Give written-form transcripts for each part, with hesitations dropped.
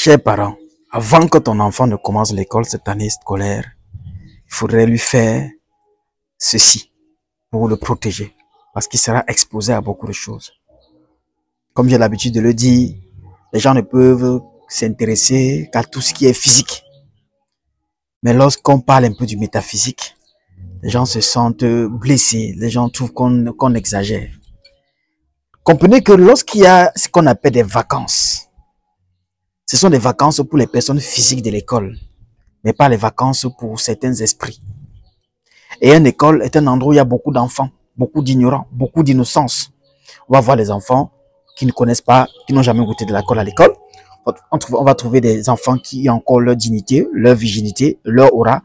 Chers parents, avant que ton enfant ne commence l'école cette année scolaire, il faudrait lui faire ceci pour le protéger, parce qu'il sera exposé à beaucoup de choses. Comme j'ai l'habitude de le dire, les gens ne peuvent s'intéresser qu'à tout ce qui est physique. Mais lorsqu'on parle un peu du métaphysique, les gens se sentent blessés, les gens trouvent qu'on exagère. Comprenez que lorsqu'il y a ce qu'on appelle des vacances, ce sont des vacances pour les personnes physiques de l'école, mais pas les vacances pour certains esprits. Et une école est un endroit où il y a beaucoup d'enfants, beaucoup d'ignorants, beaucoup d'innocence. On va voir les enfants qui ne connaissent pas, qui n'ont jamais goûté de l'alcool à l'école. On va trouver des enfants qui ont encore leur dignité, leur virginité, leur aura.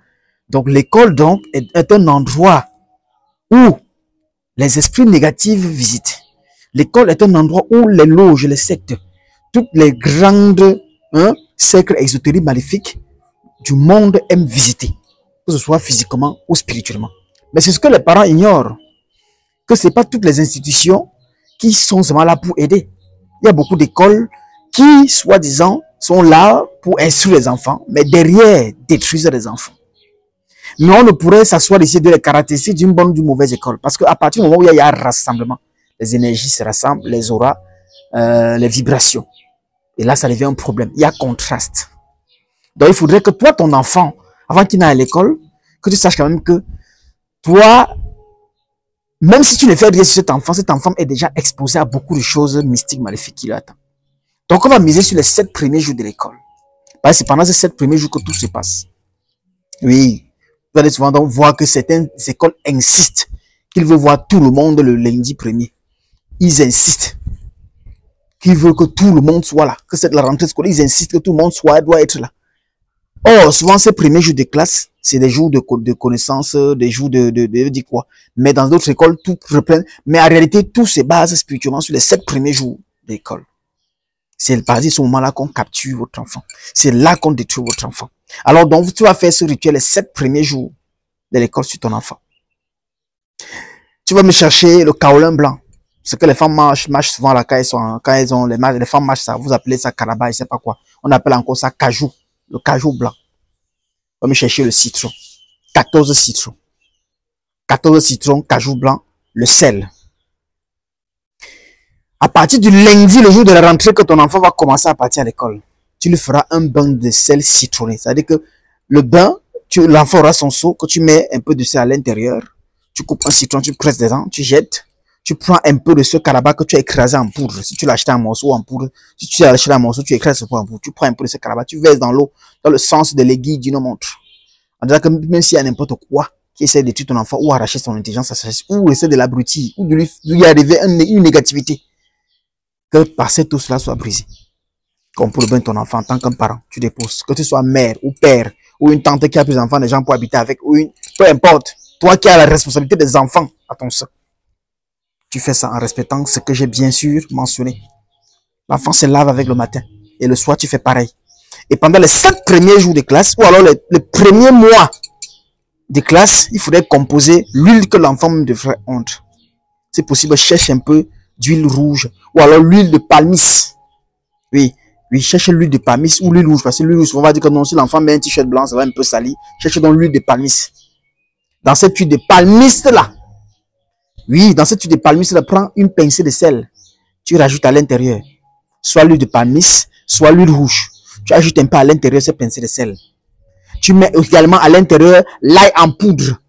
Donc l'école donc est un endroit où les esprits négatifs visitent. L'école est un endroit où les loges, les sectes, toutes les grandes cercles ésotériques maléfiques du monde aiment visiter, que ce soit physiquement ou spirituellement. Mais c'est ce que les parents ignorent, que ce n'est pas toutes les institutions qui sont seulement là pour aider. Il y a beaucoup d'écoles qui, soi-disant, sont là pour instruire les enfants, mais derrière, détruisent les enfants. Mais on ne pourrait s'asseoir ici de les caractériser d'une bonne ou d'une mauvaise école. Parce qu'à partir du moment où il y a un rassemblement, les énergies se rassemblent, les auras, les vibrations. Et là, ça devient un problème. Il y a contraste. Donc, il faudrait que toi, ton enfant, avant qu'il n'aille à l'école, que tu saches quand même que toi, même si tu ne fais rien sur cet enfant est déjà exposé à beaucoup de choses mystiques, maléfiques qui l'attendent. Donc, on va miser sur les 7 premiers jours de l'école. Parce que c'est pendant ces 7 premiers jours que tout se passe. Oui. Vous allez souvent donc voir que certaines écoles insistent qu'ils veulent voir tout le monde le lundi premier. Ils insistent qu'ils veulent que tout le monde soit là. Que c'est la rentrée scolaire, ils insistent que tout le monde doit être là. Or, souvent, ces premiers jours de classe, c'est des jours de connaissance, des jours de quoi. Mais dans d'autres écoles, tout reprend. Mais en réalité, tout se base spirituellement sur les 7 premiers jours d'école. C'est à ce moment-là qu'on capture votre enfant. C'est là qu'on détruit votre enfant. Alors, donc, tu vas faire ce rituel les 7 premiers jours de l'école sur ton enfant. Tu vas me chercher le kaolin blanc. Ce que les femmes marchent souvent là, quand elles ont les femmes marchent ça, vous appelez ça caraba, je sais pas quoi. On appelle encore ça cajou, le cajou blanc. On va me chercher le citron. 14 citrons. 14 citrons, cajou blanc, le sel. À partir du lundi, le jour de la rentrée, que ton enfant va commencer à partir à l'école, tu lui feras un bain de sel citronné. C'est-à-dire que le bain, l'enfant aura son seau, que tu mets un peu de sel à l'intérieur, tu coupes un citron, tu presses dedans, tu jettes, tu prends un peu de ce caraba que tu as écrasé en poudre. Si tu l'as acheté en morceaux en poudre, si tu as acheté en morceaux, tu écrases ce en poudre. Tu prends un peu de ce caraba, tu verses dans l'eau, dans le sens de l'aiguille d'une montre. En disant que même s'il y a n'importe quoi qui essaie de tuer ton enfant, ou arracher son intelligence, ou essayer de l'abrutir, ou de lui arriver une négativité, que par cette eau, cela soit brisé. Comme pour le bain de ton enfant en tant qu'un parent, tu déposes. Que tu sois mère ou père, ou une tante qui a plus d'enfants, des gens pour habiter avec, ou peu importe. Toi qui as la responsabilité des enfants à ton sein. Tu fais ça en respectant ce que j'ai bien sûr mentionné. L'enfant se lave avec le matin. Et le soir, tu fais pareil. Et pendant les 7 premiers jours de classe, ou alors les premiers mois de classe, il faudrait composer l'huile que l'enfant devrait honte. C'est possible, cherche un peu d'huile rouge. Ou alors l'huile de palmis. Oui, cherche l'huile de palmis ou l'huile rouge. Parce que l'huile rouge, on va dire que non, si l'enfant met un t-shirt blanc, ça va un peu sali. Cherche donc l'huile de palmis. Dans cette huile de palmis là, oui, dans cette huile de palmis là, prends une pincée de sel. Tu rajoutes à l'intérieur. Soit l'huile de palmis, soit l'huile rouge. Tu ajoutes un peu à l'intérieur cette pincée de sel. Tu mets également à l'intérieur l'ail en poudre.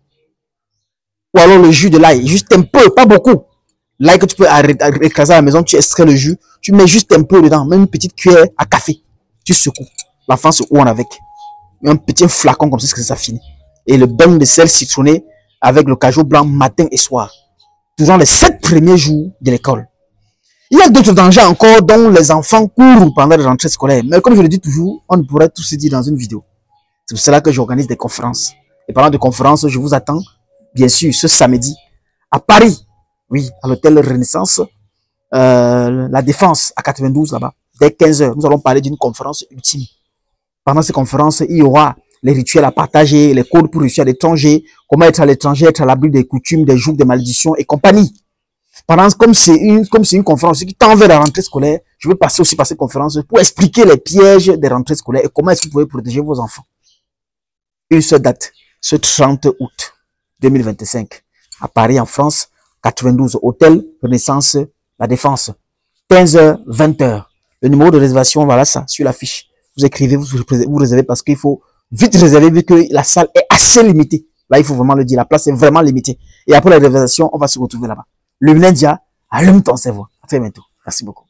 Ou alors le jus de l'ail. Juste un peu, pas beaucoup. L'ail que tu peux écraser à la maison, tu extrais le jus. Tu mets juste un peu dedans, même une petite cuillère à café. Tu secoues. L'enfant se ouane avec. Un petit flacon comme ça, c'est que ça finit. Et le bain de sel citronné avec le cajou blanc matin et soir. Durant les 7 premiers jours de l'école. Il y a d'autres dangers encore dont les enfants courent pendant les rentrées scolaires. Mais comme je le dis toujours, on ne pourrait tout se dire dans une vidéo. C'est pour cela que j'organise des conférences. Et pendant des conférences, je vous attends, bien sûr, ce samedi, à Paris. Oui, à l'hôtel Renaissance, la Défense, à 92 là-bas. Dès 15h, nous allons parler d'une conférence ultime. Pendant ces conférences, il y aura les rituels à partager, les codes pour réussir à l'étranger, comment être à l'étranger, être à l'abri des coutumes, des jours, des malédictions et compagnie. Pendant, comme c'est une conférence qui tend vers la rentrée scolaire, Je veux passer aussi par cette conférence pour expliquer les pièges des rentrées scolaires et comment est-ce que vous pouvez protéger vos enfants. Une seule date, ce 30 août 2025, à Paris, en France, 92, hôtel Renaissance La Défense, 15h, 20h. Le numéro de réservation, voilà ça, sur la fiche. Vous écrivez, vous réservez parce qu'il faut vite réserver vu que la salle est assez limitée. Là, il faut vraiment le dire, la place est vraiment limitée. Et après la réservation, on va se retrouver là-bas. Le lundi, allume ton cerveau. À très bientôt. Merci beaucoup.